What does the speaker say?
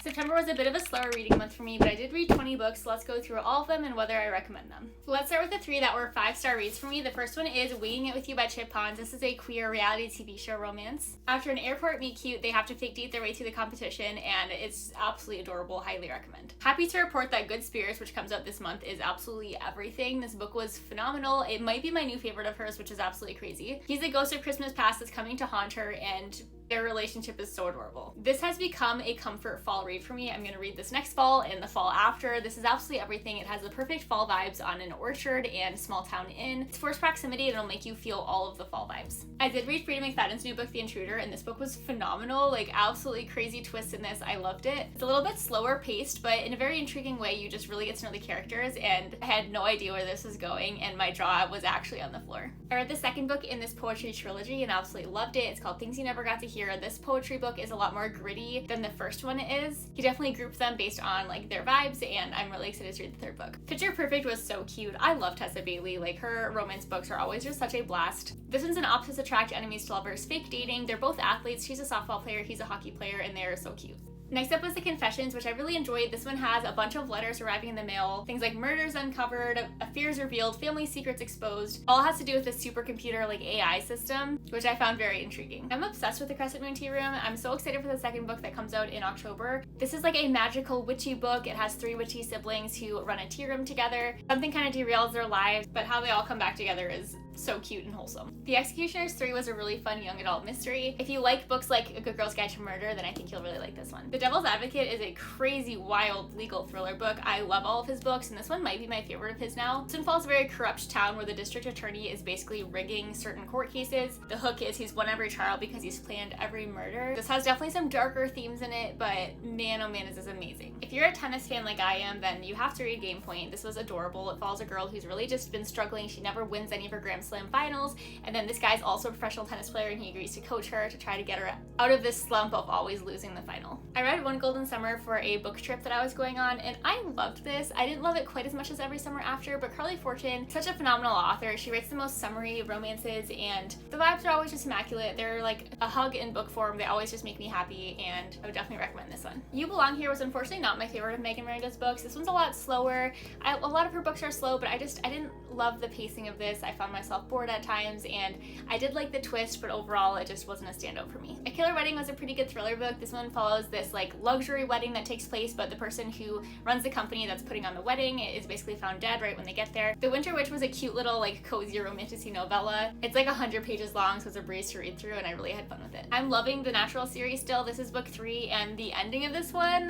September was a bit of a slower reading month for me, but I did read 20 books, so let's go through all of them and whether I recommend them. Let's start with the 3 that were 5-star reads for me. The first one is Winging It With You by Chip Pons. This is a queer reality TV show romance. After an airport meet cute, they have to fake date their way through the competition, and it's absolutely adorable. Highly recommend. Happy to report that Good Spirits, which comes out this month, is absolutely everything. This book was phenomenal. It might be my new favorite of hers, which is absolutely crazy. He's a ghost of Christmas past that's coming to haunt her, and their relationship is so adorable. This has become a comfort fall read for me. I'm gonna read this next fall and the fall after. This is absolutely everything. It has the perfect fall vibes on an orchard and small town inn. It's forced proximity and it'll make you feel all of the fall vibes. I did read Frida McFadden's new book, The Intruder, and this book was phenomenal. Like, absolutely crazy twist in this. I loved it. It's a little bit slower paced, but in a very intriguing way. You just really get to know the characters, and I had no idea where this was going, and my jaw was actually on the floor. I read the second book in this poetry trilogy and absolutely loved it. It's called Things You Never Got to Hear. This poetry book is a lot more gritty than the first one is. He definitely grouped them based on like their vibes, and I'm really excited to read the third book. Picture Perfect was so cute. I love Tessa Bailey. Like, her romance books are always just such a blast. This one's an opposites attract, enemies to lovers, fake dating. They're both athletes. She's a softball player, he's a hockey player, and they're so cute. Next up was The Confessions, which I really enjoyed. This one has a bunch of letters arriving in the mail, things like murders uncovered, affairs revealed, family secrets exposed. All has to do with the supercomputer like AI system, which I found very intriguing. I'm obsessed with The Crescent Moon Tea Room. I'm so excited for the second book that comes out in October. This is like a magical witchy book. It has 3 witchy siblings who run a tea room together. Something kind of derails their lives, but how they all come back together is so cute and wholesome. The Executioners 3 was a really fun young adult mystery. If you like books like A Good Girl's Guide to Murder, then I think you'll really like this one. The Devil's Advocate is a crazy, wild legal thriller book. I love all of his books, and this one might be my favorite of his now. This one follows a very corrupt town where the district attorney is basically rigging certain court cases. The hook is he's won every trial because he's planned every murder. This has definitely some darker themes in it, but man, oh man, is this amazing. If you're a tennis fan like I am, then you have to read Game Point. This was adorable. It follows a girl who's really just been struggling. She never wins any of her Grand Slam finals, and then this guy's also a professional tennis player, and he agrees to coach her to try to get her out of this slump of always losing the final. I read One Golden Summer for a book trip that I was going on, and I loved this. I didn't love it quite as much as Every Summer After, but Carly Fortune, such a phenomenal author. She writes the most summery romances, and the vibes are always just immaculate. They're like a hug in book form. They always just make me happy, and I would definitely recommend this one. You Belong Here was unfortunately not my favorite of Megan Miranda's books. This one's a lot slower. A lot of her books are slow, but I didn't love the pacing of this. I found myself bored at times, and I did like the twist, but overall it just wasn't a standout for me. A Killer Wedding was a pretty good thriller book. This one follows this like luxury wedding that takes place, but the person who runs the company that's putting on the wedding is basically found dead right when they get there. The Winter Witch was a cute little like cozy romantic novella. It's like 100 pages long, so it's a breeze to read through, and I really had fun with it. I'm loving the Natural series still. This is book 3, and the ending of this one,